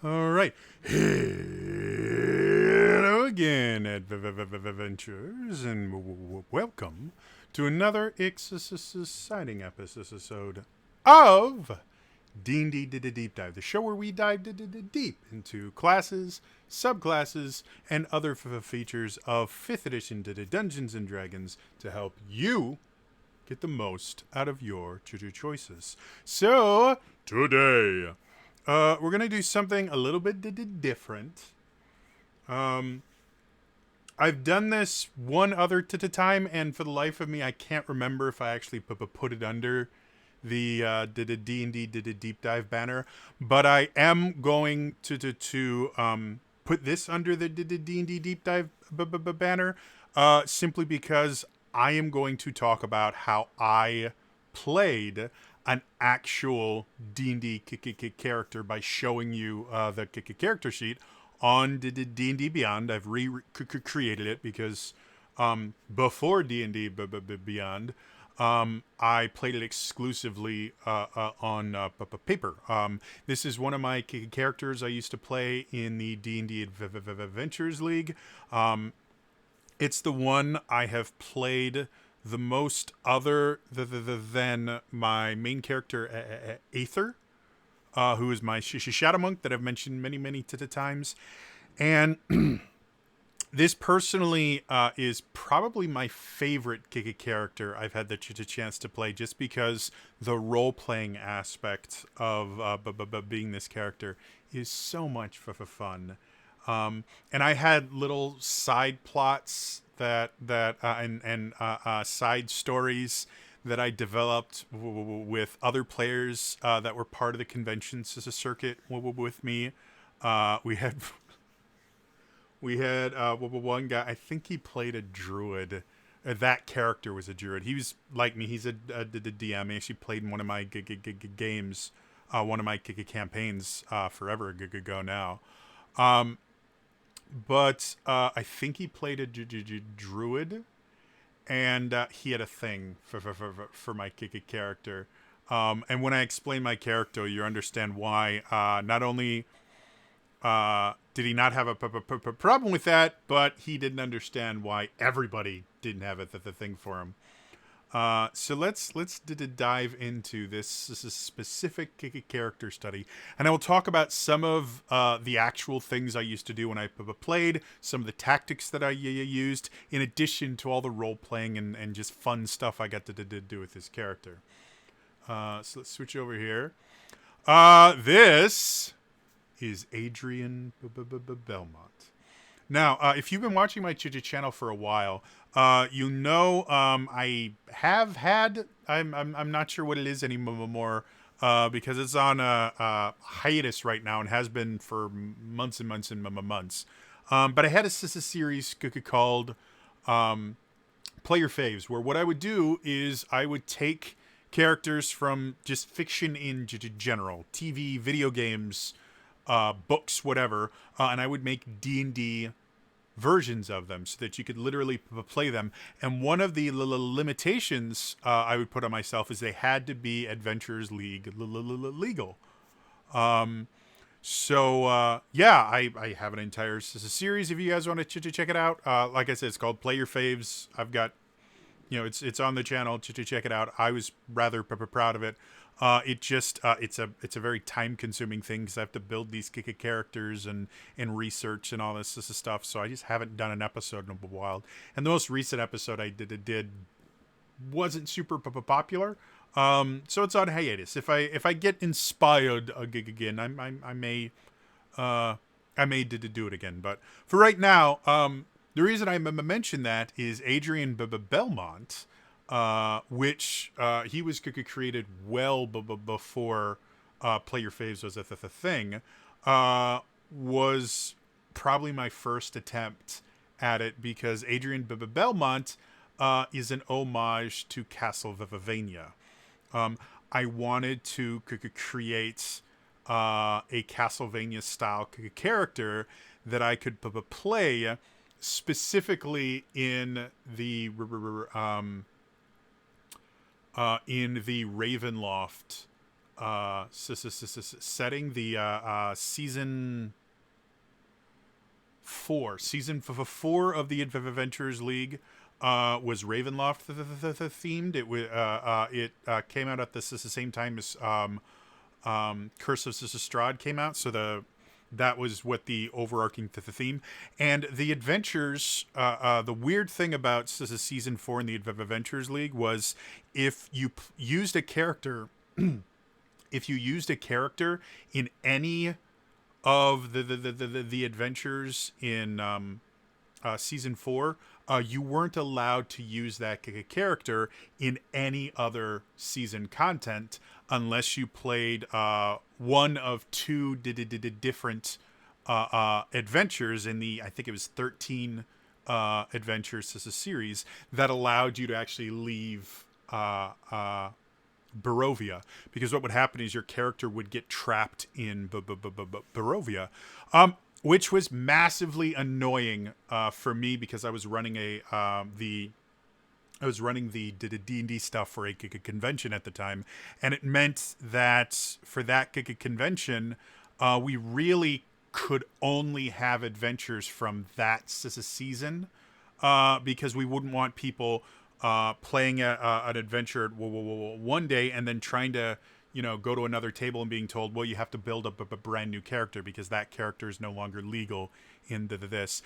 All right. Hello again, adventurers, and welcome to another exciting episode of D&D Deep Dive, the show where we dive deep into classes, subclasses, and other features of 5th edition Dungeons and Dragons to help you get the most out of your choices. So, today, we're gonna do something a little bit different. Um, I've done this one other time, and for the life of me, I can't remember if I actually put it under the D and D deep dive banner. But I am going to put this under the D and D deep dive banner, simply because I am going to talk about how I played an actual D&D character by showing you the character sheet on D&D Beyond. I've recreated it because before D&D Beyond, I played it exclusively on paper. This is one of my characters I used to play in the D&D Adventures League. It's the one I have played the most other than my main character, Aether, who is my Shadow Monk that I've mentioned many times. And this personally is probably my favorite character I've had the chance to play, just because the role-playing aspect of being this character is so much fun. And I had little side plots and side stories that I developed with other players that were part of the conventions as a circuit with me. We had one guy. I think he played a druid. That character was a druid. He was like me. He's a DM. He actually played in one of my games, one of my campaigns forever ago now. But I think he played a druid, and he had a thing for my character. And when I explain my character, you understand why. Not only did he not have a problem with that, but he didn't understand why everybody didn't have the thing for him. So let's dive into this specific character study, and I will talk about some of the actual things I used to do when I played, some of the tactics that I used, in addition to all the role playing and just fun stuff I got to do with this character. So let's switch over here. This is Adrian Belmont. Now, if you've been watching my channel for a while, you know I have had. I'm not sure what it is anymore because it's on a hiatus right now and has been for months and months and months. But I had a series called Play Your Faves, where what I would do is I would take characters from just fiction in general, TV, video games, books, whatever, and I would make D&D versions of them so that you could literally play them. And one of the limitations I would put on myself is they had to be Adventurers League legal. So yeah, I have an entire series if you guys want to check it out. Like I said, it's called Play Your Faves. I've got, it's on the channel to check it out. I was rather proud of it. It's a very time consuming thing because I have to build these characters and research and all this stuff. So I just haven't done an episode in a while. And the most recent episode I did wasn't super popular. So it's on hiatus. If I get inspired again, I may do it again. But for right now, the reason I mention that is Adrian Belmont, which he was created well before Play Your Faves was a thing, was probably my first attempt at it because Adrian Belmont is an homage to Castlevania. I wanted to create a Castlevania style character that I could play specifically in the Ravenloft setting, the season 4, season 4 of the Adventures League was Ravenloft themed. It came out at the same time as Curse of Strahd came out, so that was what the overarching theme. And the adventures, the weird thing about season 4 in the Adventures League was if you used a character, if you used a character in any of the adventures in season 4, you weren't allowed to use that character in any other season content unless you played one of 2 different adventures in the, I think it was 13 adventures as a series that allowed you to actually leave Barovia, because what would happen is your character would get trapped in Barovia, which was massively annoying for me because I was running the D&D stuff for a convention at the time, and it meant that for that convention, we really could only have adventures from that season, because we wouldn't want people playing an adventure one day and then trying to, go to another table and being told, well, you have to build up a brand new character because that character is no longer legal in this.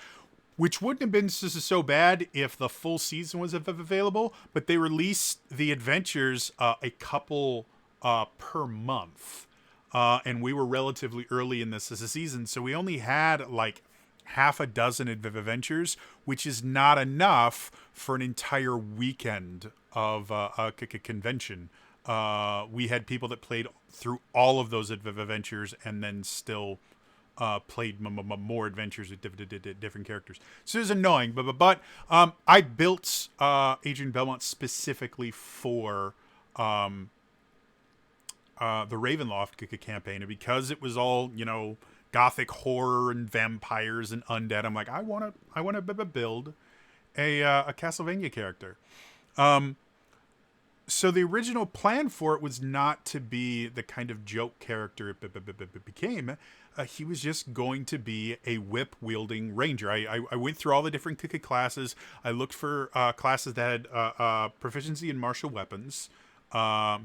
Which wouldn't have been so bad if the full season was available, but they released the adventures a couple per month. And we were relatively early in this season, so we only had like half a dozen adventures, which is not enough for an entire weekend of a convention. We had people that played through all of those adventures and then still played more adventures with different characters. So it was annoying, but I built Adrian Belmont specifically for the Ravenloft campaign, and because it was all gothic horror and vampires and undead, I'm like, I want to build a Castlevania character. So the original plan for it was not to be the kind of joke character it became. He was just going to be a whip-wielding ranger. I went through all the different classes. I looked for classes that had proficiency in martial weapons,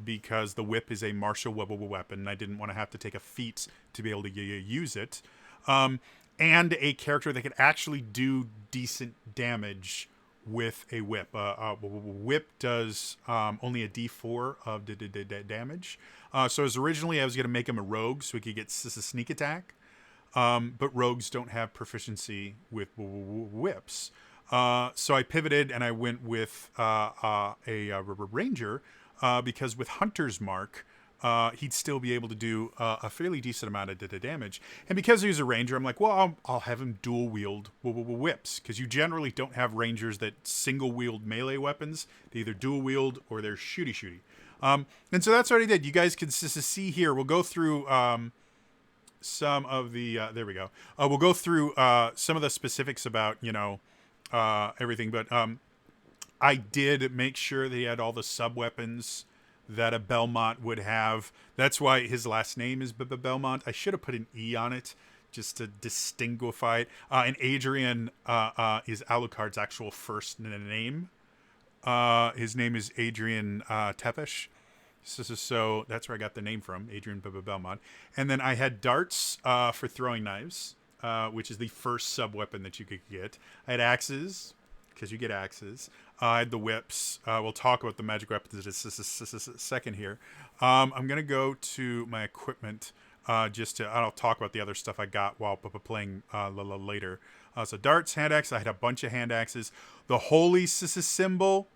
because the whip is a martial weapon. I didn't want to have to take a feat to be able to use it. And a character that could actually do decent damage with a whip. Whip does only a D4 of damage. So as originally I was going to make him a rogue so he could get sneak attack. But rogues don't have proficiency with whips. So I pivoted and I went with a ranger, because with Hunter's Mark, he'd still be able to do a fairly decent amount of damage. And because he was a ranger, I'm like, well, I'll have him dual wield whips, because you generally don't have rangers that single wield melee weapons. They either dual wield or they're shooty. And so that's what I did. You guys can see here. We'll go through some of the there we go. We'll go through some of the specifics about everything, but I did make sure that he had all the sub weapons that a Belmont would have. That's why his last name is Belmont. I should have put an E on it just to distinguish it. And Adrian is Alucard's actual first name. His name is Adrian Tepesh. So that's where I got the name from, Adrian Belmont. And then I had darts for throwing knives, which is the first sub weapon that you could get. I had axes, because you get axes. I had the whips. We'll talk about the magic weapons in a second here. I'm going to go to my equipment I'll talk about the other stuff I got while playing later. So darts, hand axe. I had a bunch of hand axes. The holy symbol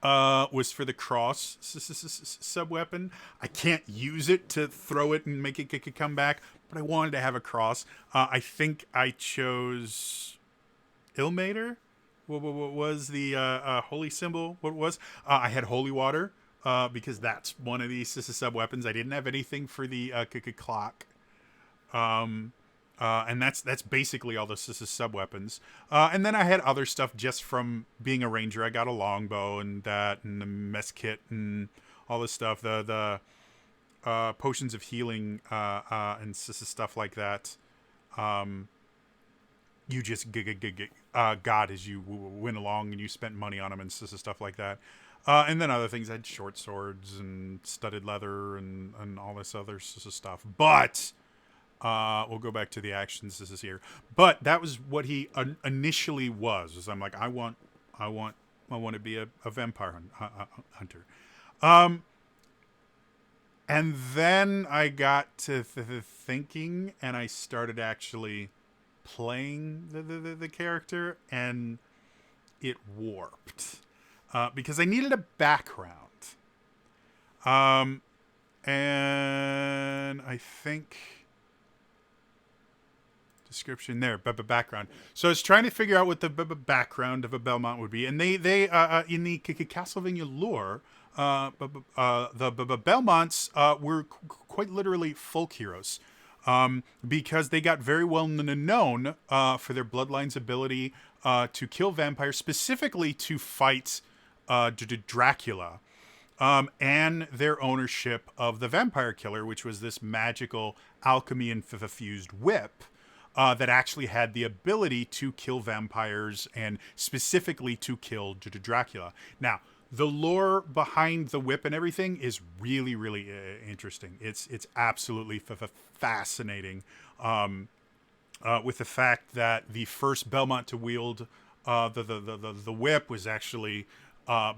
was for the cross sub weapon. I can't use it to throw it and make it come back, but I wanted to have a cross. I think I chose Ilmater. What was the holy symbol? What was? I had holy water because that's one of these sub weapons. I didn't have anything for the clock. And that's basically all the sub weapons. And then I had other stuff just from being a ranger. I got a longbow and that, and the mess kit and all this stuff. The potions of healing and stuff like that. You just got as you went along, and you spent money on them and stuff like that. And then other things, I had short swords and studded leather and all this other stuff. But we'll go back to the actions. This is here, but that was what he initially was. I'm like, I want to be a vampire hunter. And then I got to thinking, and I started actually playing the character, and it warped because I needed a background. And I think description there, background. So I was trying to figure out what the background of a Belmont would be, and they in the Castlevania lore, the Belmonts were quite literally folk heroes, because they got very well known for their bloodline's ability to kill vampires, specifically to fight Dracula. And their ownership of the Vampire Killer, which was this magical alchemy-infused whip that actually had the ability to kill vampires and specifically to kill Dracula. Now, the lore behind the whip and everything is really, really interesting. It's absolutely fascinating, with the fact that the first Belmont to wield the whip was actually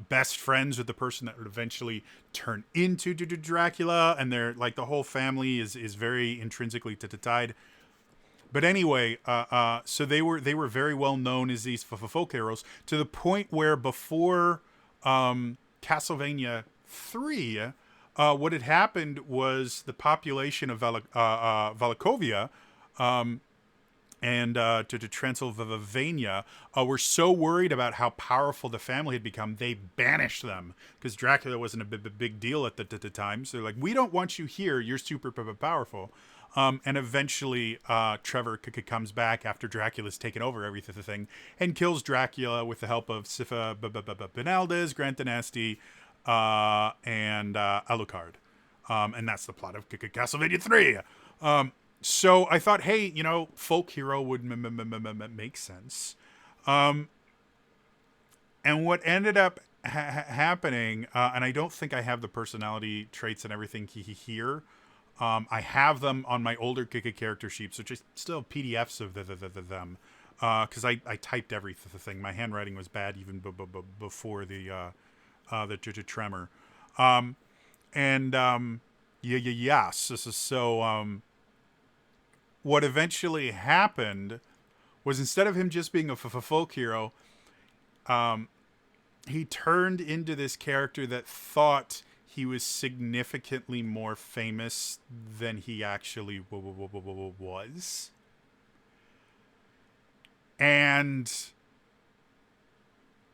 best friends with the person that would eventually turn into Dracula, and they're like the whole family is very intrinsically tied. But anyway, so they were very well known as these folk heroes, to the point where before Castlevania 3, what had happened was the population of Valakovia and to Transylvania were so worried about how powerful the family had become, they banished them, because Dracula wasn't a big deal at the time. So they're like, we don't want you here. You're super powerful. And eventually Trevor comes back after Dracula's taken over everything and kills Dracula with the help of Sypha Benaldez, Grant Dynasty, and Alucard. And that's the plot of Castlevania 3. So I thought, hey, folk hero would make sense. And what ended up happening, and I don't think I have the personality traits and everything here. I have them on my older character sheets, which I still have PDFs of them, because I typed everything. My handwriting was bad even before the tremor. So what eventually happened was, instead of him just being a folk hero, he turned into this character that thought he was significantly more famous than he actually was. And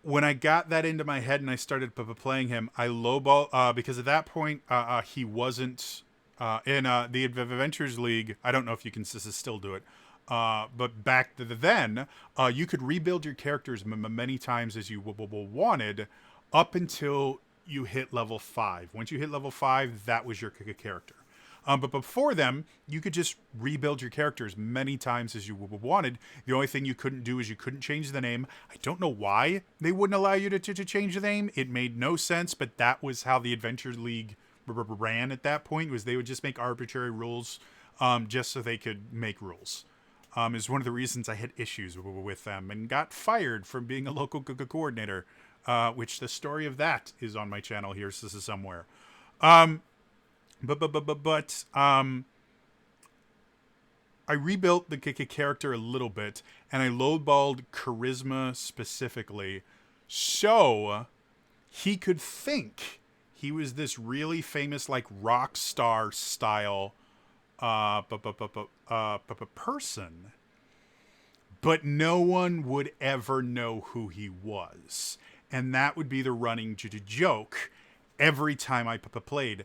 when I got that into my head and I started playing him, I lowball, because at that point he wasn't in the Adventures League. I don't know if you can still do it, but back then you could rebuild your characters many times as you wanted, up until you hit level 5. Once you hit level 5, that was your character. But before them, you could just rebuild your characters many times as you wanted. The only thing you couldn't do is you couldn't change the name. I don't know why they wouldn't allow you to change the name. It made no sense, but that was how the Adventure League ran at that point, was they would just make arbitrary rules just so they could make rules. Is one of the reasons I had issues with them and got fired from being a local coordinator, which the story of that is on my channel here. So this is somewhere. But I rebuilt the character a little bit, and I lowballed charisma specifically, so he could think he was this really famous, like, rock star style person, but no one would ever know who he was, and that would be the running joke every time I played.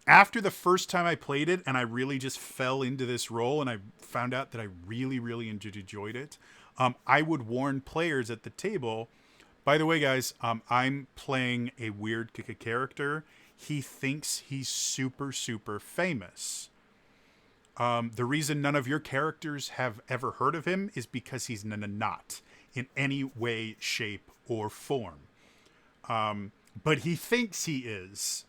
After the first time I played it, and I really just fell into this role, and I found out that I really, really enjoyed it, I would warn players at the table, by the way, guys, I'm playing a weird character. he thinks he's super, super famous. The reason none of your characters have ever heard of him is because he's not in any way, shape, or form. But he thinks he is,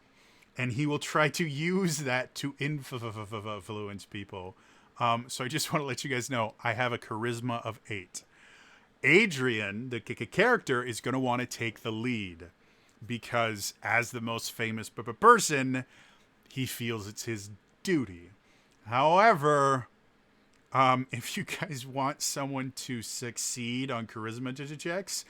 and he will try to use that to influence people. So I just want to let you guys know I have a charisma of 8. Adrian, the character, is going to want to take the lead because, as the most famous person, he feels it's his duty. However, if you guys want someone to succeed on charisma checks,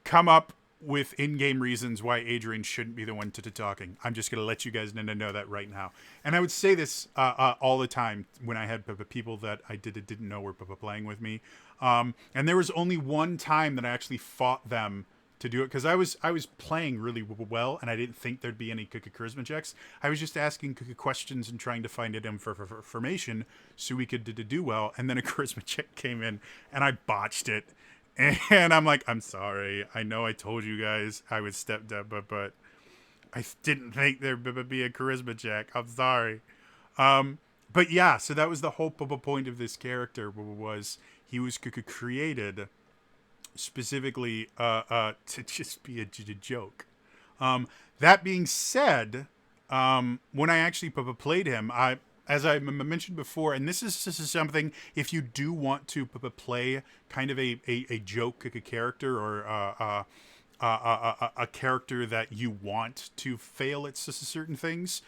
come up with in-game reasons why Adrian shouldn't be the one to talking. I'm just going to let you guys know that right now. And I would say this all the time when I had people that I didn't know were playing with me. And there was only one time that I actually fought them to do it because I was playing really well and I didn't think there'd be any charisma checks. I was just asking questions and trying to find information so we could do well. And then a charisma check came in and I botched it. And I'm like, I'm sorry. I know I told you guys I would step down, but I didn't think there'd be a charisma check. I'm sorry. But yeah, so that was the whole point of this character was he was created specifically to just be a joke. That being said, when I actually played him, as I mentioned before, and this is something, if you do want to play kind of a joke character or a character that you want to fail at certain things,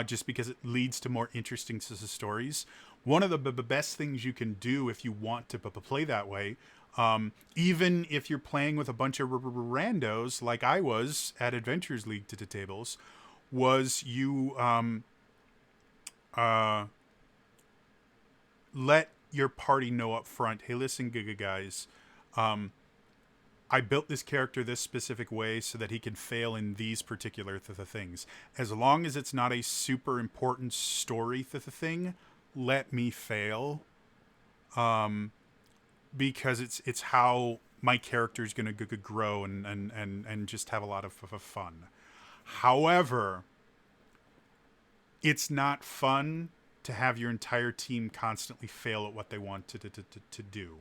just because it leads to more interesting stories, one of the best things you can do if you want to play that way, even if you're playing with a bunch of randos like I was at Adventures League to tables, was you let your party know up front, hey, listen, guys, I built this character this specific way so that he can fail in these particular things. As long as it's not a super important story thing, let me fail. Because it's how my character is going to grow and just have a lot of fun. However, it's not fun to have your entire team constantly fail at what they want to do.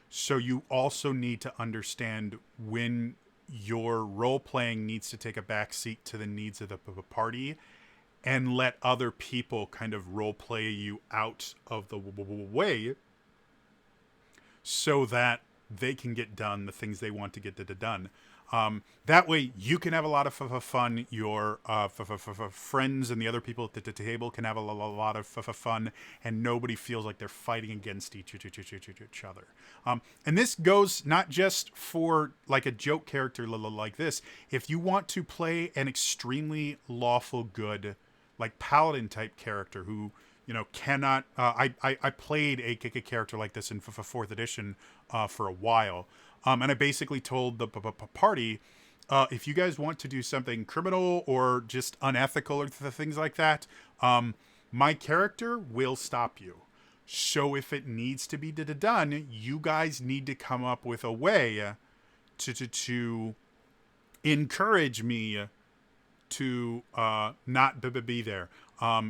So you also need to understand when your role playing needs to take a backseat to the needs of the party and let other people kind of role play you out of the way so that they can get done the things they want to get done. That way you can have a lot of fun. Your friends and the other people at the table can have a lot of fun, and nobody feels like they're fighting against each other. And this goes not just for like a joke character like this. If you want to play an extremely lawful good, like paladin type character who, you know, cannot. I played a character like this in 4th edition for a while. And I basically told the party, if you guys want to do something criminal or just unethical or things like that, my character will stop you. So if it needs to be done, you guys need to come up with a way to encourage me to not be there.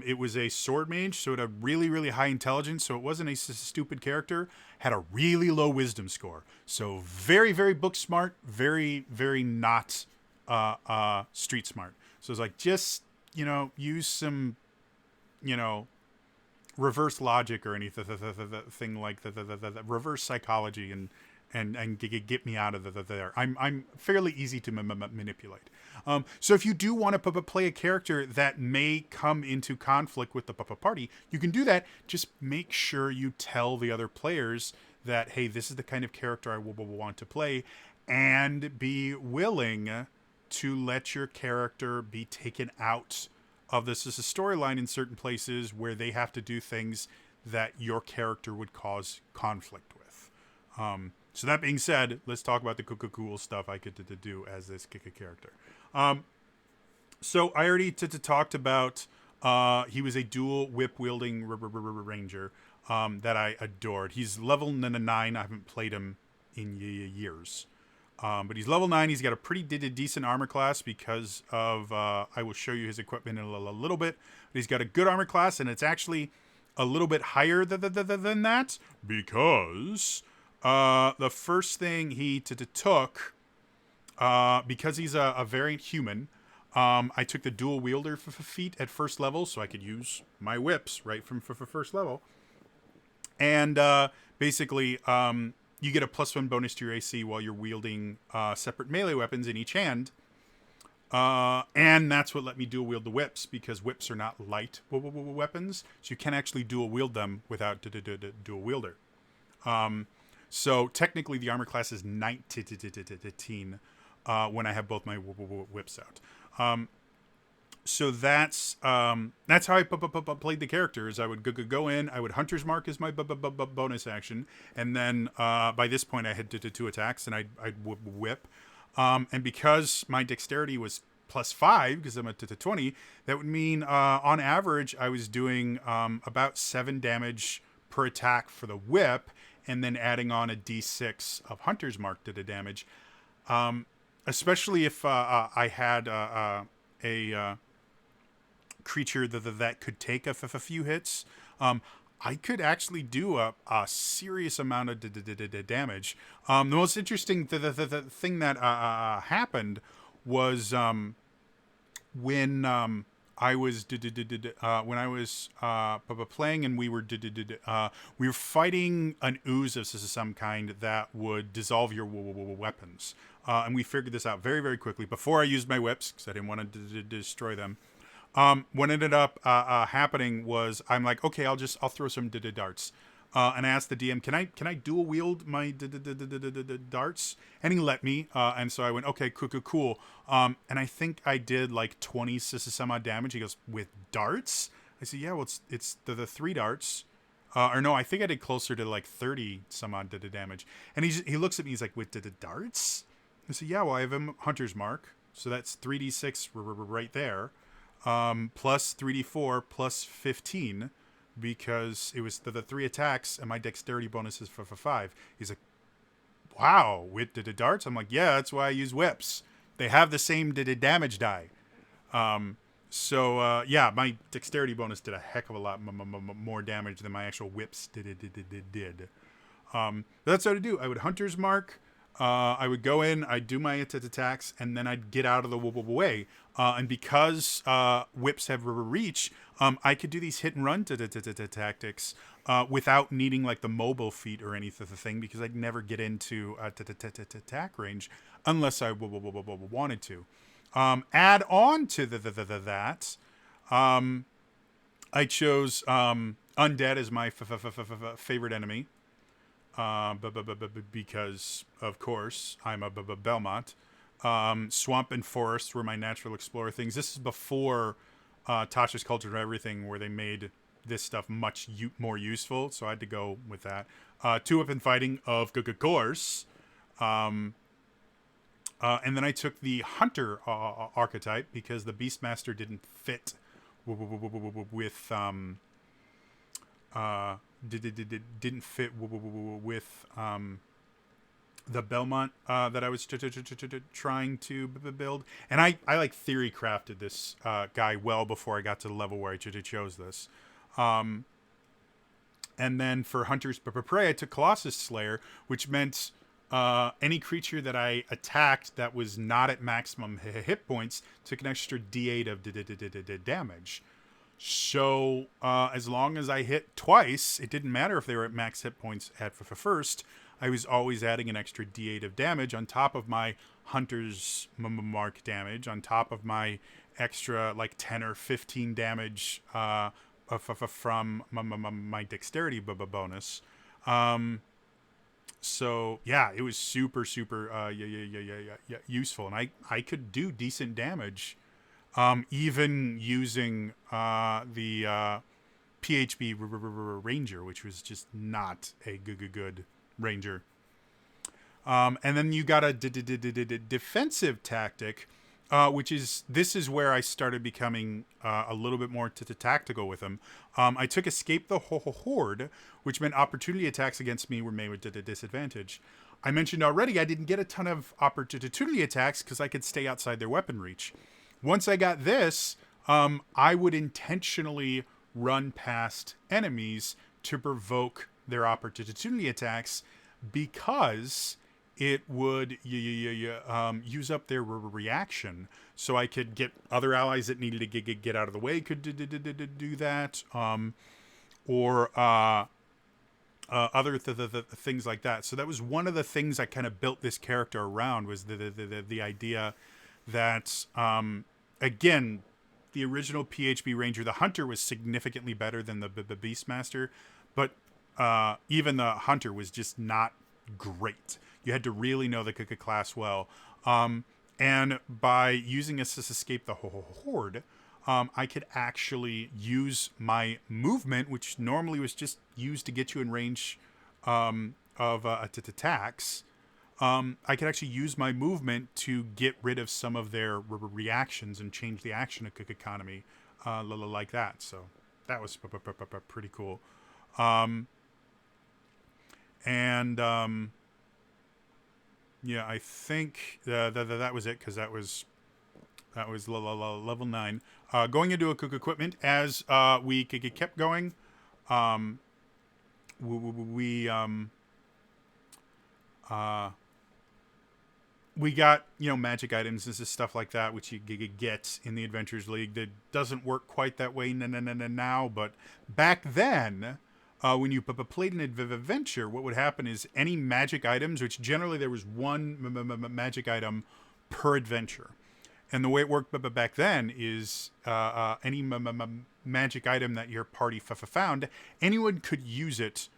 It was a sword mage, so it had really, really high intelligence, so it wasn't a stupid character. Had a really low wisdom score. So very, very book smart, very, very not street smart. So it's like, just, you know, use some, you know, reverse logic or anything like the reverse psychology and get me out of there. I'm fairly easy to manipulate. So if you do want to play a character that may come into conflict with the party, you can do that. Just make sure you tell the other players that, hey, this is the kind of character I will want to play, and be willing to let your character be taken out of this as a storyline in certain places where they have to do things that your character would cause conflict with. So that being said, let's talk about the cool stuff I get to do as this character. So I already talked about he was a dual whip wielding ranger that I adored. He's level 9. I haven't played him in years. But he's level 9. He's got a pretty decent armor class because of, I will show you his equipment in a little bit. But he's got a good armor class, and it's actually a little bit higher than that because the first thing he took, because he's a variant human, I took the dual wielder feat at first level so I could use my whips right from first level. And basically, you get a +1 bonus to your AC while you're wielding separate melee weapons in each hand. And that's what let me dual wield the whips, because whips are not light weapons, so you can actually dual wield them without dual wielder. So technically, the armor class is 19 when I have both my whips out. So that's how I played the characters. I would go in. I would Hunter's Mark as my bonus action, and then by this point I had two attacks, and I'd whip. And because my dexterity was +5, because I'm at 20, that would mean on average I was doing about 7 damage per attack for the whip, and then adding on a d6 of Hunter's Mark to the damage. Especially if I had a creature that could take a few hits, I could actually do a serious amount of damage. The most interesting the thing that happened was when I was when I was playing, and we were fighting an ooze of some kind that would dissolve your weapons, and we figured this out very, very quickly before I used my whips, because I didn't want to destroy them. What ended up happening was I'm like, okay, I'll throw some darts, and I asked the DM, can I dual wield my darts? And he let me, and so I went, okay, cool. And I think I did like 20 some odd damage. He goes, with darts? I said, yeah, well, it's the 3 darts. Or no, I think I did closer to like 30 some odd damage. And he looks at me, he's like, with the darts? I said, yeah, well, I have a Hunter's Mark, so that's 3d6 right there. Plus 3d4 plus 15, because it was the 3 attacks, and my dexterity bonus is for 5. He's like, wow, with the darts? I'm like, yeah, that's why I use whips. They have the same damage die. So yeah, my dexterity bonus did a heck of a lot more damage than my actual whips did. That's what I do. I would Hunter's Mark. I would go in, I'd do my attacks, and then I'd get out of the way. And because whips have reach, I could do these hit and run tactics without needing like the mobile feat or anything, because I'd never get into attack range unless I wanted to. Add on to that, I chose Undead as my favorite enemy. Because of course I'm a Belmont. Swamp and forest were my natural explorer things. This is before Tasha's Culture and Everything, where they made this stuff much more useful, so I had to go with that. 2-weapon fighting, of course. And then I took the Hunter archetype, because the Beastmaster didn't fit with didn't fit with the Belmont that I was trying to build. And I like theory crafted this guy well before I got to the level where I chose this. And then for Hunter's Prey, I took Colossus Slayer, which meant any creature that I attacked that was not at maximum hit points took an extra d8 of damage. So as long as I hit twice, it didn't matter if they were at max hit points at first. I was always adding an extra d8 of damage on top of my Hunter's Mark damage, on top of my extra like 10 or 15 damage from my dexterity bonus. So yeah, it was super useful, and I could do decent damage. Even using the PHB Ranger, which was just not a good Ranger. And then you got a defensive tactic, This is where I started becoming a little bit more tactical with him. I took Escape the Horde, which meant opportunity attacks against me were made with a disadvantage. I mentioned already I didn't get a ton of opportunity attacks because I could stay outside their weapon reach. Once I got this, I would intentionally run past enemies to provoke their opportunity attacks because it would use up their reaction. So I could get other allies that needed to get out of the way could do that, or other things like that. So that was one of the things I kind of built this character around, was the idea that, again, the original PHB Ranger, the Hunter, was significantly better than the Beastmaster, but even the Hunter was just not great. You had to really know the class well. And by using Escape the Horde, I could actually use my movement, which normally was just used to get you in range of attacks. I could actually use my movement to get rid of some of their reactions and change the action economy like that. So that was pretty cool. Yeah, I think that was it, because that was level 9. Going into equipment, as we kept going, we got, magic items and stuff like that, which you get in the Adventures League. That doesn't work quite that way now, but back then, when you played an adventure, what would happen is any magic items, which generally there was one magic item per adventure. And the way it worked back then is any magic item that your party found, anyone could use it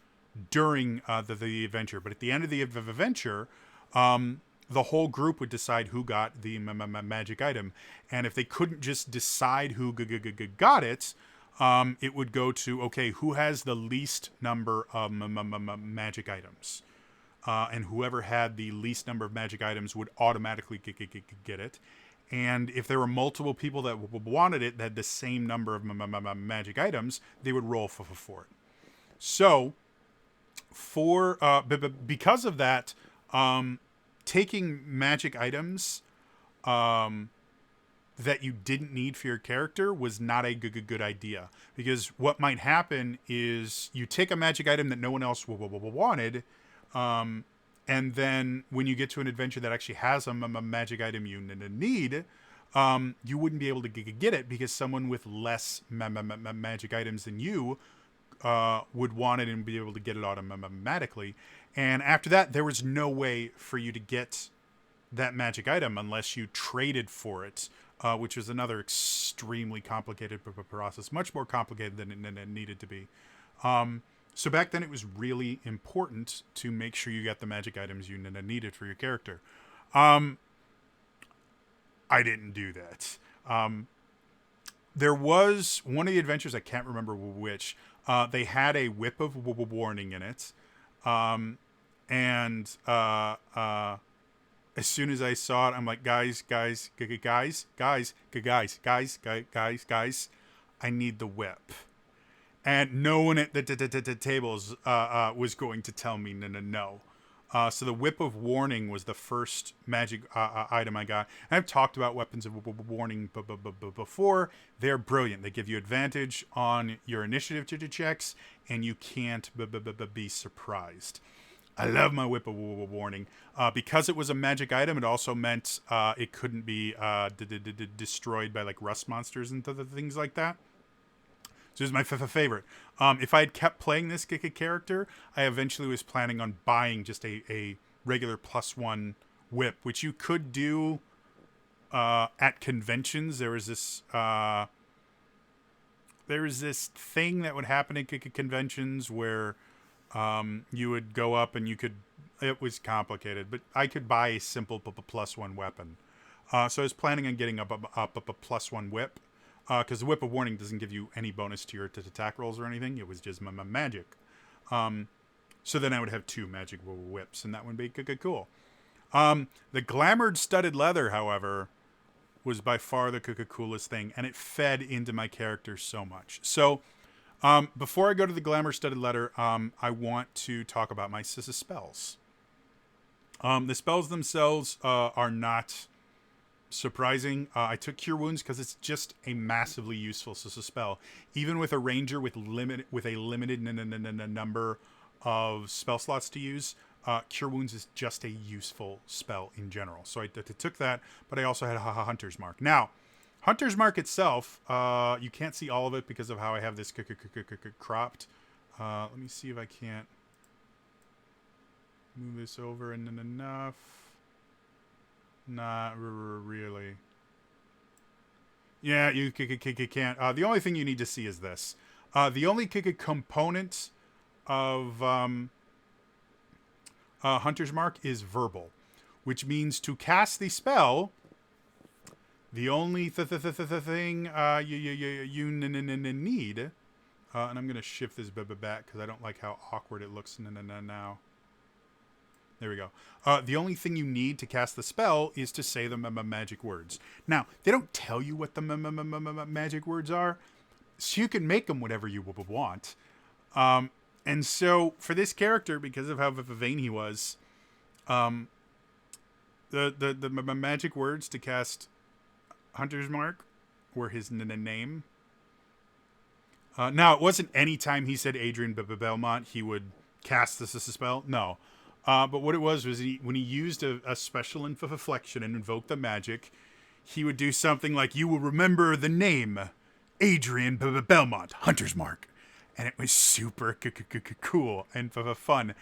during the adventure. But at the end of the adventure, the whole group would decide who got the magic item. And if they couldn't just decide who got it, it would go to, okay, who has the least number of magic items? And whoever had the least number of magic items would automatically get it. And if there were multiple people that wanted it, that had the same number of magic items, they would roll for it. So, because of that, taking magic items that you didn't need for your character was not a good idea. Because what might happen is you take a magic item that no one else wanted, and then when you get to an adventure that actually has a magic item you need, you wouldn't be able to get it because someone with less magic items than you would want it and be able to get it automatically. And after that, there was no way for you to get that magic item unless you traded for it, which was another extremely complicated process, much more complicated than it needed to be. So back then, it was really important to make sure you got the magic items you needed for your character. I didn't do that. There was one of the adventures, I can't remember which, they had a Whip of Warning in it. As soon as I saw it, I'm like, guys, I need the whip. And no one at the tables was going to tell me no. So the Whip of Warning was the first magic item I got. And I've talked about Weapons of Warning before. They're brilliant. They give you advantage on your initiative checks, and you can't be surprised. I love my Whip of Warning. Because it was a magic item, it also meant it couldn't be destroyed by like rust monsters and things like that. So it was my favorite. If I had kept playing this character, I eventually was planning on buying just a regular +1 whip, which you could do at conventions. There was this thing that would happen at conventions where you would go up and you could. It was complicated, but I could buy a simple +1 weapon. So I was planning on getting a +1 whip. Because the Whip of Warning doesn't give you any bonus to your attack rolls or anything. It was just magic. So then I would have 2 magic whips, and that would be cool. The Glamored Studded Leather, however, was by far the coolest thing, and it fed into my character so much. So, before I go to the glamour studded letter, I want to talk about my spells. The spells themselves are not surprising. I took Cure Wounds because it's just a massively useful spell. Even with a ranger with a limited number of spell slots to use, Cure Wounds is just a useful spell in general. So I took that, but I also had Hunter's Mark. Now, Hunter's Mark itself, you can't see all of it because of how I have this cropped. Let me see if I can't move this over and enough. Not really. Yeah, you can't. The only thing you need to see is this. The only component of Hunter's Mark is verbal, which means to cast the spell, the only thing you need, and I'm going to shift this back because I don't like how awkward it looks now. There we go. The only thing you need to cast the spell is to say the magic words. Now, they don't tell you what the magic words are, so you can make them whatever you want. And so, for this character, because of how vain he was, the magic words to cast Hunter's Mark were his name. Now, it wasn't any time he said Adrian Belmont he would cast this spell. No. But what it was when he used a special inflection and invoked the magic, he would do something like, "You will remember the name Adrian Belmont, Hunter's Mark." And it was super cool and fun.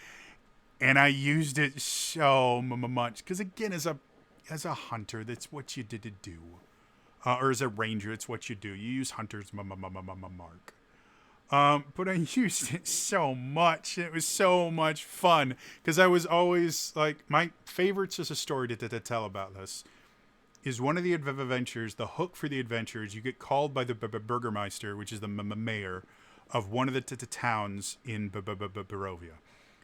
And I used it so much. Because again, as a hunter, that's what you did to do. Or as a ranger, it's what you do. You use Hunter's Mark. But I used it so much. It was so much fun. Because I was always, like, my favorites as a story to tell about this is one of the adventures, the hook for the adventure is you get called by the Burgermeister, which is the mayor of one of the towns in Barovia.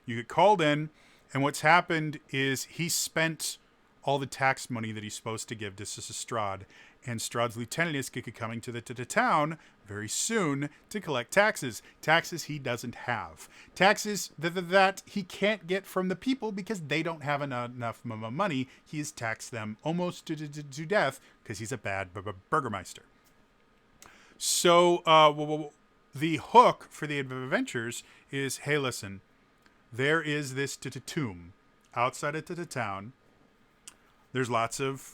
You get called in, and what's happened is he spent all the tax money that he's supposed to give to Strahd, and Strahd's lieutenant is coming to the town very soon to collect taxes. Taxes he doesn't have. Taxes that he can't get from the people because they don't have enough money. He has taxed them almost to death because he's a bad Burgermeister. So, the hook for the adventures is, hey, listen, there is this tomb outside of the town. There's lots of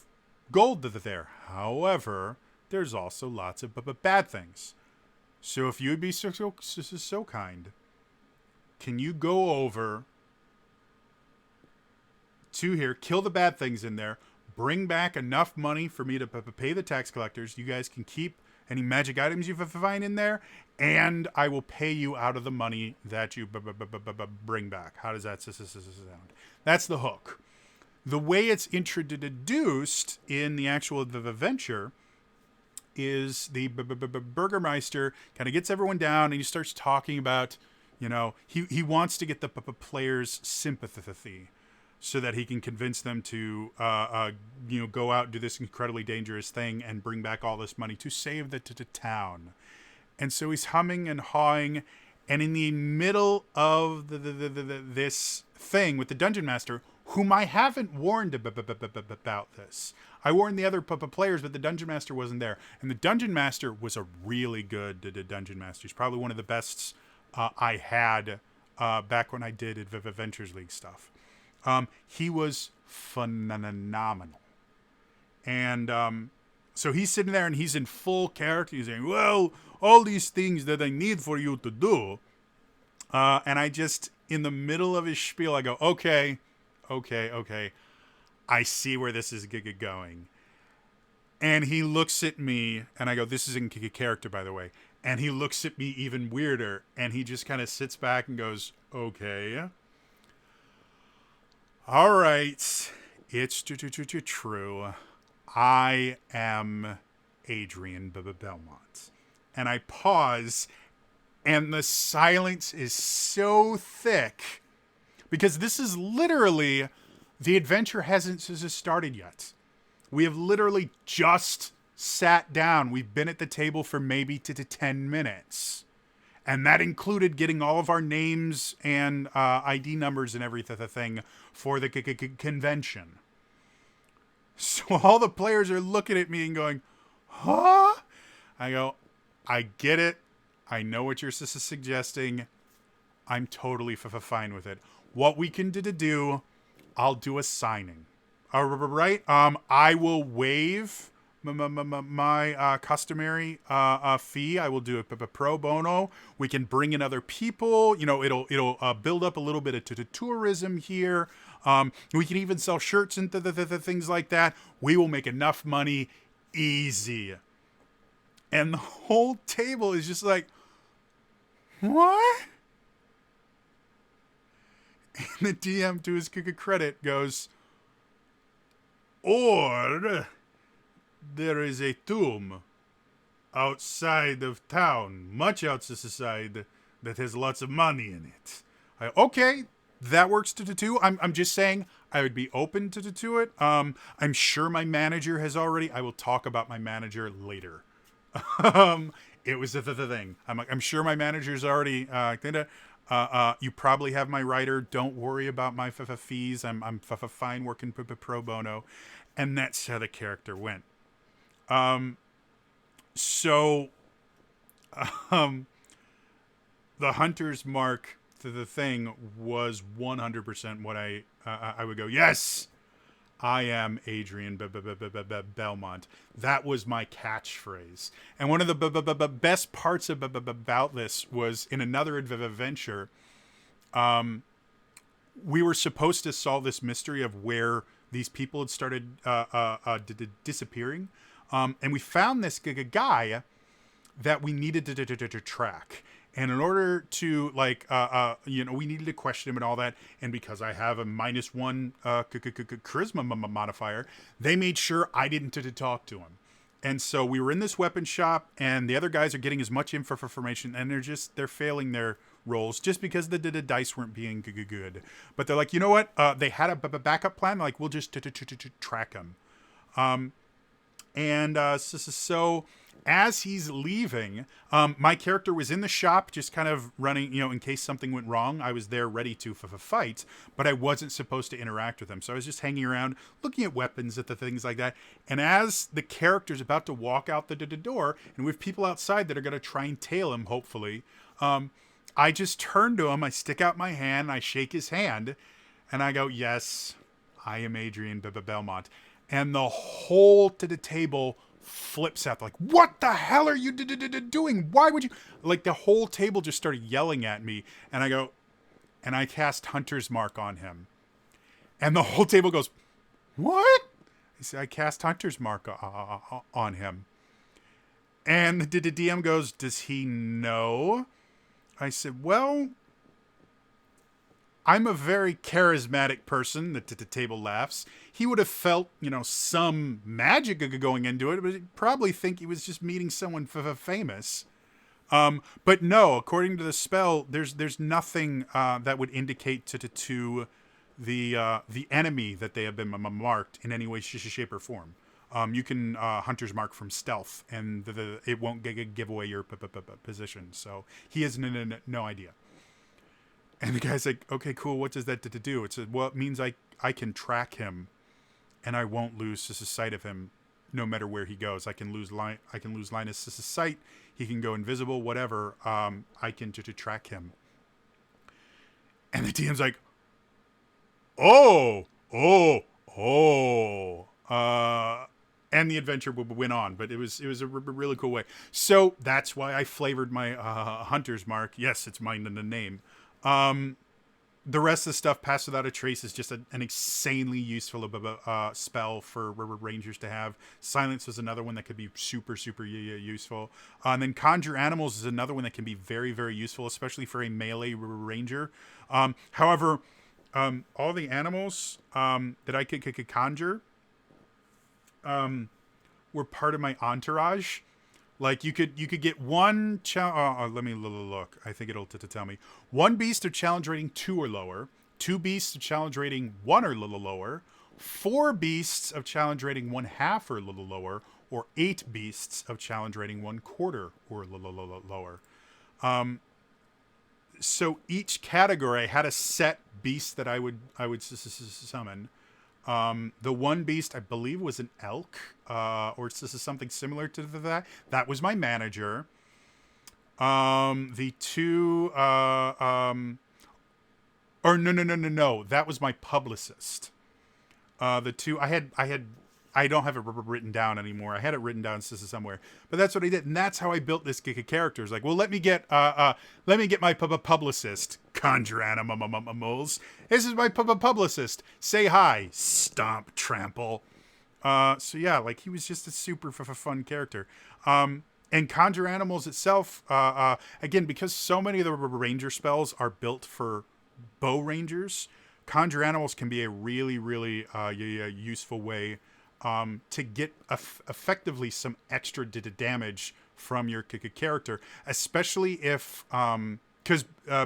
gold there. However, there's also lots of bad things. So if you would be so kind, can you go over to here, kill the bad things in there, bring back enough money for me to pay the tax collectors. You guys can keep any magic items you find in there, and I will pay you out of the money that you bring back. How does that sound? That's the hook. The way it's introduced in the actual adventure is the Burgermeister kind of gets everyone down and he starts talking about, he wants to get the players' sympathy so that he can convince them to, go out and do this incredibly dangerous thing and bring back all this money to save the town. And so he's humming and hawing, and in the middle of this thing with the Dungeon Master, whom I haven't warned about this. I warned the other players, but the Dungeon Master wasn't there. And the Dungeon Master was a really good Dungeon Master. He's probably one of the best I had back when I did Adventures League stuff. He was phenomenal. And so he's sitting there and he's in full character. He's saying, well, all these things that I need for you to do. And I just, in the middle of his spiel, I go, okay. I see where this is going. And he looks at me, and I go, this is in character, by the way. And he looks at me even weirder, and he just kind of sits back and goes, okay. All right. It's true. I am Adrian Belmont. And I pause, and the silence is so thick. Because this is literally, the adventure hasn't started yet. We have literally just sat down. We've been at the table for maybe 10 minutes. And that included getting all of our names and ID numbers and everything for the convention. So all the players are looking at me and going, huh? I go, I get it. I know what you're suggesting. I'm totally fine with it. What we can do, I'll do a signing. All right? I will waive my customary fee. I will do a pro bono. We can bring in other people. You know, it'll build up a little bit of tourism here. We can even sell shirts and things like that. We will make enough money, easy. And the whole table is just like, what? And the DM, to his credit, goes, or there is a tomb outside of town, much outside, that has lots of money in it. Okay, that works too. I'm just saying I would be open to it. I'm sure my manager has already. I will talk about my manager later. It was the thing. I'm sure my manager's already you probably have my writer. Don't worry about my fees. I'm fine working pro bono, and that's how the character went. So, the hunter's mark to the thing was 100% what I would go. Yes, I am Adrian Belmont. That was my catchphrase. And one of the best parts about this was in another adventure, we were supposed to solve this mystery of where these people had started disappearing. And we found this guy that we needed to track. And in order to, we needed to question him and all that. And because I have a -1 charisma modifier, they made sure I didn't talk to him. And so we were in this weapon shop, and the other guys are getting as much information, and they're failing their rolls just because the dice weren't being good. But they're like, you know what? They had a backup plan. Like, we'll just track him. So as he's leaving, my character was in the shop just kind of running, in case something went wrong. I was there ready to fight, but I wasn't supposed to interact with him. So I was just hanging around, looking at weapons, at the things like that. And as the character's about to walk out the door, and we have people outside that are going to try and tail him, hopefully, I just turn to him, I stick out my hand, I shake his hand, and I go, yes, I am Adrian Belmont. And the whole table flips out, like, what the hell are you doing? Why would you? Like, the whole table just started yelling at me, and I go, and I cast Hunter's Mark on him. And the whole table goes, what? I said, I cast Hunter's Mark on him. And the DM goes, does he know? I said, well, I'm a very charismatic person. The table laughs. He would have felt, some magic going into it, but he'd probably think he was just meeting someone famous. But no, according to the spell, there's nothing that would indicate to the enemy that they have been marked in any way, shape, or form. You can Hunter's Mark from stealth, and it won't give away your position. So he has no idea. And the guy's like, okay, cool. What does that do? It says, well, it means I can track him, and I won't lose sight of him, no matter where he goes. I can lose line of sight. He can go invisible, whatever. I can track him. And the DM's like, oh. And the adventure went on, but it was a really cool way. So that's why I flavored my Hunter's Mark. Yes, it's mine in the name. The rest of the stuff, Pass Without a Trace, is just an insanely useful spell for rangers to have. Silence is another one that could be super useful. And then Conjure Animals is another one that can be very, very useful, especially for a melee ranger. However, all the animals that I could conjure were part of my entourage. Like, you could get one let me look. I think it'll tell me. One beast of challenge rating 2 or lower. 2 beasts of challenge rating 1 or lower. 4 beasts of challenge rating 1/2 or a little lower, or 8 beasts of challenge rating 1/4 or a little lower. So each category had a set beast that I would summon. The one beast I believe was an elk, or something similar to that. That was my manager. The two, or no, that was my publicist. The two I don't have it written down anymore. I had it written down somewhere, but that's what I did, and that's how I built this character. It's like, well, let me get my publicist, conjure animals. This is my publicist. Say hi, stomp, trample. So yeah, like he was just a super fun character. And conjure animals itself, again, because so many of the ranger spells are built for bow rangers, conjure animals can be a really useful way to get effectively some extra damage from your character, especially if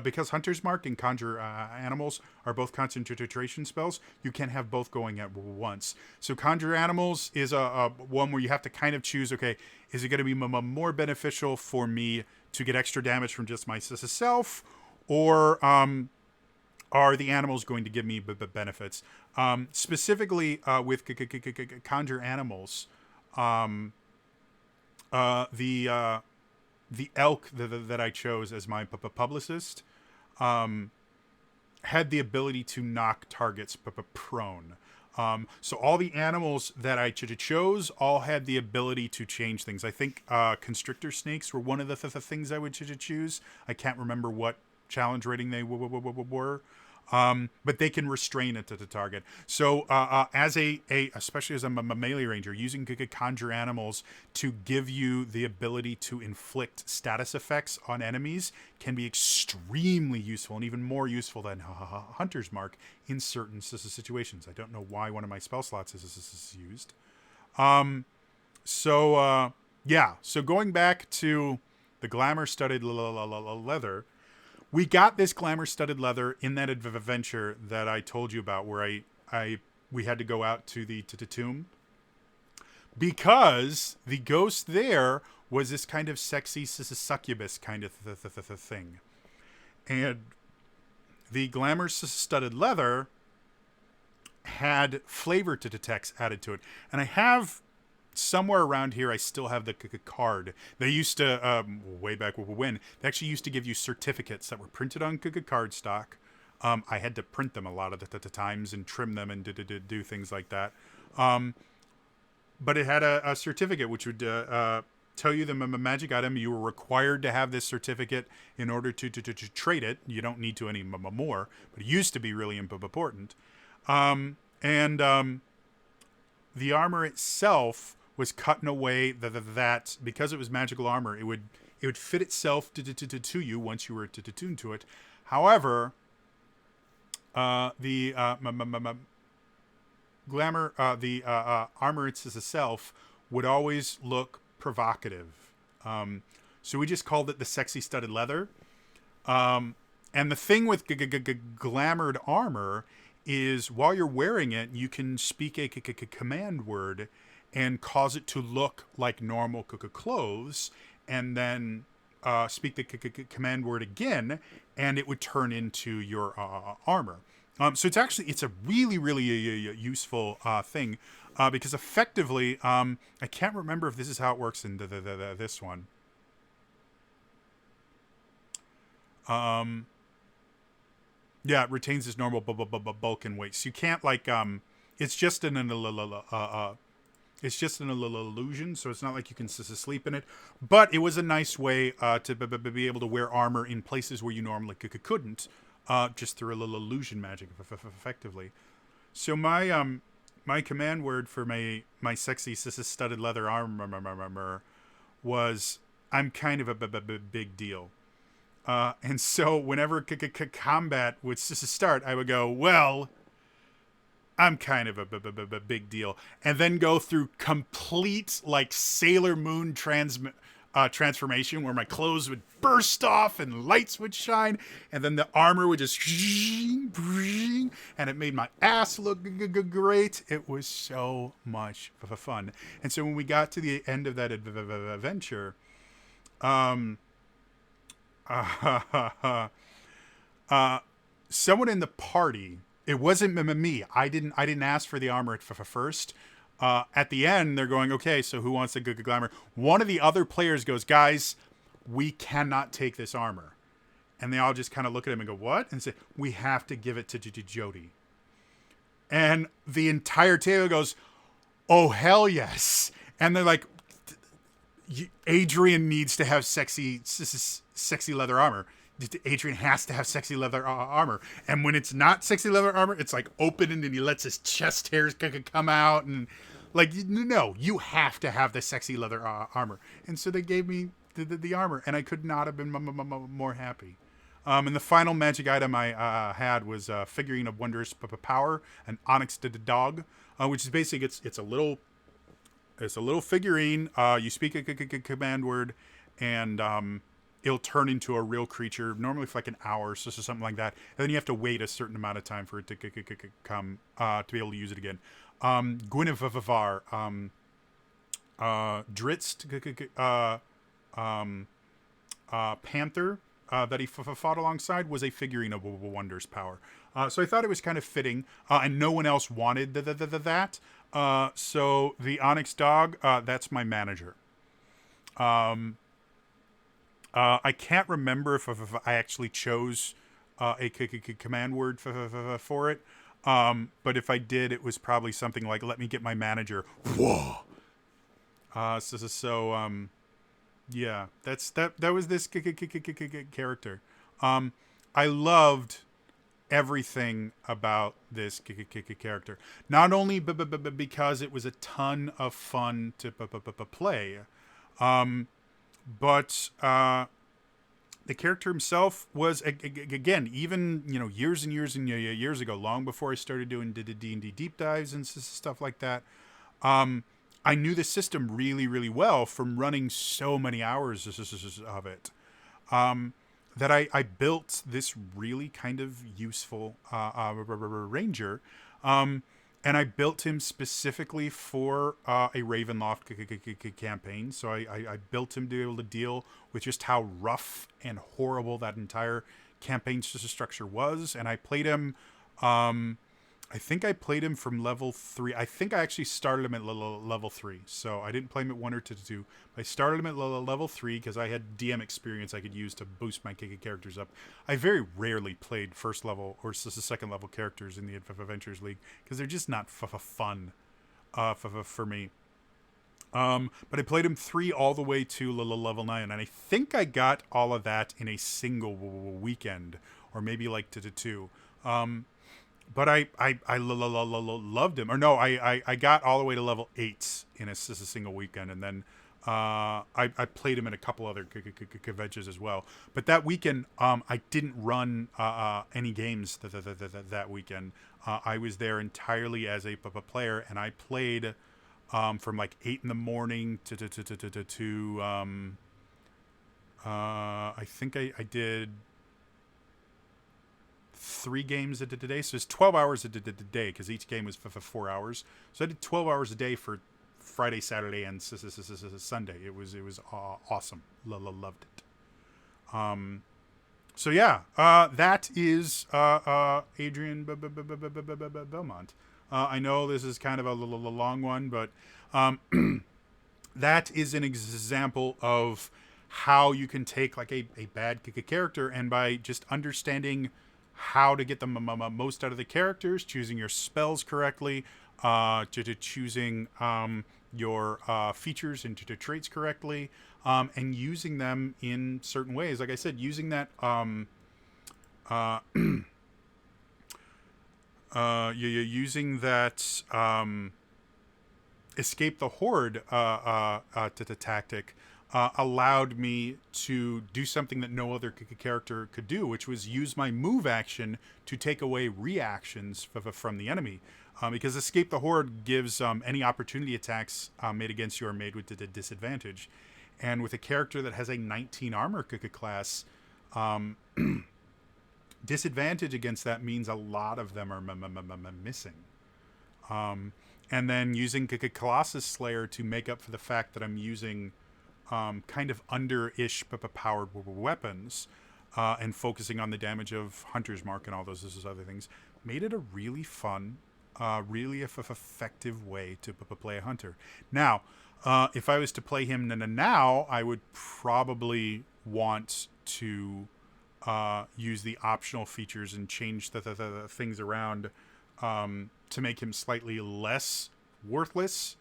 because Hunter's Mark and Conjure Animals are both concentration spells, you can have both going at once. So Conjure Animals is a one where you have to kind of choose, okay, is it going to be more beneficial for me to get extra damage from just myself, or are the animals going to give me benefits? Specifically with Conjure Animals, the elk that I chose as my publicist had the ability to knock targets prone. So all the animals that I chose all had the ability to change things. I think constrictor snakes were one of the things I would choose. I can't remember what challenge rating they were. But they can restrain it to the target. So as especially as a melee ranger, using conjure animals to give you the ability to inflict status effects on enemies can be extremely useful, and even more useful than Hunter's Mark in certain situations. I don't know why one of my spell slots is used. So going back to the glamour-studded leather, we got this glamour-studded leather in that adventure that I told you about, where we had to go out to the tomb, because the ghost there was this kind of sexy succubus kind of thing, and the glamour-studded leather had flavor to text added to it, and I have. Somewhere around here, I still have the card. They used to, way back when, they actually used to give you certificates that were printed on cardstock. I had to print them a lot of the times and trim them and do things like that. But it had a certificate which would tell you the magic item. You were required to have this certificate in order to trade it. You don't need to anymore, but it used to be really important. The armor itself was cut in a way that because it was magical armor, it would fit itself to you once you were attuned to it. However, the glamour, the armor itself would always look provocative. So we just called it the sexy studded leather. And the thing with glamored armor is, while you're wearing it, you can speak a command word and cause it to look like normal clothes, and then speak the command word again, and it would turn into your armor. So it's a really useful thing, because effectively, I can't remember if this is how it works in this one. Yeah, it retains its normal bulk and weight. So you can't it's just an illusion, so it's not like you can sleep in it. But it was a nice way to be able to wear armor in places where you normally couldn't, just through a little illusion magic, effectively. So my command word for my sexy studded leather armor was, I'm kind of a big deal. And so whenever combat would start, I would go, well, I'm kind of a big deal. And then go through complete, Sailor Moon transformation where my clothes would burst off and lights would shine, and then the armor would just and it made my ass look great. It was so much fun. And so when we got to the end of that adventure, someone in the party, it wasn't me. I didn't ask for the armor at first. At the end, they're going, okay, so who wants the glamour? One of the other players goes, guys, we cannot take this armor. And they all just kind of look at him and go, what? And say, we have to give it to Jody. And the entire table goes, oh, hell yes. And they're like, Adrian needs to have sexy leather armor. Adrian has to have sexy leather armor. And when it's not sexy leather armor, it's like open and he lets his chest hairs come out. And like, no, you have to have the sexy leather armor. And so they gave me the armor, and I could not have been more happy. And the final magic item I had was a figurine of wondrous power, an onyx dog, which is basically it's a little figurine. You speak a command word, and it'll turn into a real creature, normally for like an hour, so something like that. And then you have to wait a certain amount of time for it to come to be able to use it again. Guinevere, Dritz, Panther, that he fought alongside, was a figurine of wondrous power. So I thought it was kind of fitting, and no one else wanted that. So the Onyx Dog, that's my manager. I can't remember if I actually chose a command word for it. But if I did, it was probably something like, let me get my manager. Whoa. Yeah, that was this character. I loved everything about this character. Not only because it was a ton of fun to play, but the character himself was, again, even years and years and years ago, long before I started doing D&D deep dives and stuff like that. I knew the system really, really well from running so many hours of it, that I built this really kind of useful ranger, and I built him specifically for a Ravenloft campaign. So I built him to be able to deal with just how rough and horrible that entire campaign structure was, and I played him. I think I played him from level 3. I think I actually started him at level 3. So I didn't play him at 1 or 2. I started him at level 3 because I had DM experience I could use to boost my characters up. I very rarely played first level or second level characters in the Adventures League because they're just not fun for me. But I played him 3 all the way to level 9. And I think I got all of that in a single weekend, or maybe like to 2. But I loved him. Or no, I got all the way to level 8 in a single weekend, and then I played him in a couple other conventions as well. But that weekend, I didn't run any games that weekend. I was there entirely as a player, and I played from like 8 in the morning to I think I did 3 games a day, so it's 12 hours a day because each game was for 4 hours. So I did 12 hours a day for Friday, Saturday, and Sunday. It was awesome. Loved it. So yeah, that is Adrian Belmont. I know this is kind of a long one, but that is an example of how you can take like a bad character, and by just understanding how to get the most out of the characters, choosing your spells correctly, to choosing your features and to traits correctly, and using them in certain ways. Like I said, using that using that escape the horde tactic allowed me to do something that no other character could do, which was use my move action to take away reactions from the enemy. Because Escape the Horde gives any opportunity attacks made against you are made with a disadvantage. And with a character that has a 19 armor class, disadvantage against that means a lot of them are missing. And then using Colossus Slayer to make up for the fact that I'm using kind of under-ish powered weapons and focusing on the damage of Hunter's Mark and all those other things made it a really fun, really effective way to play a Hunter. Now, if I was to play him now, I would probably want to use the optional features and change the things around to make him slightly less worthless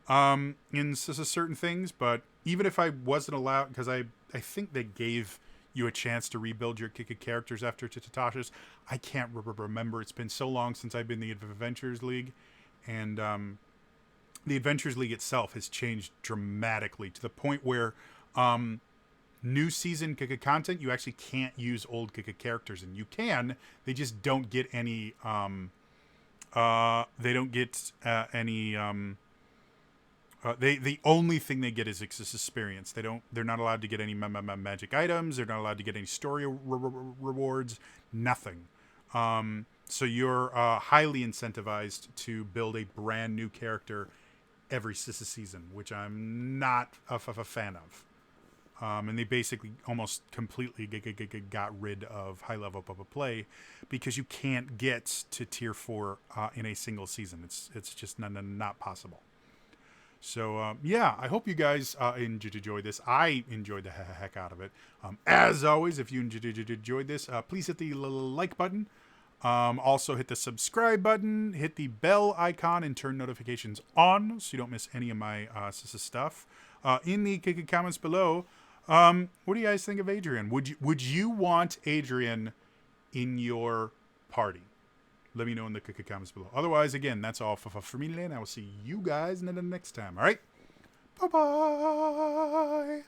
in certain things. But even if I wasn't allowed, because I think they gave you a chance to rebuild your characters after Tatashis. I can't remember. It's been so long since I've been in the Adventures League. And the Adventures League itself has changed dramatically to the point where new season content, you actually can't use old characters. And you can. They just don't get any... they don't get any... the only thing they get is experience. They're not allowed to get any magic items. They're not allowed to get any story rewards. Nothing. So you're highly incentivized to build a brand new character every season, which I'm not a fan of. And they basically almost completely got rid of high level play because you can't get to tier 4 in a single season. It's just not possible. So, yeah, I hope you guys enjoyed this. I enjoyed the heck out of it. As always, if you enjoyed this, please hit the like button. Also, hit the subscribe button. Hit the bell icon and turn notifications on so you don't miss any of my stuff. In the comments below, what do you guys think of Adrian? Would you want Adrian in your party? Let me know in the comments below. Otherwise, again, that's all for me today, and I will see you guys next time. All right? Bye-bye.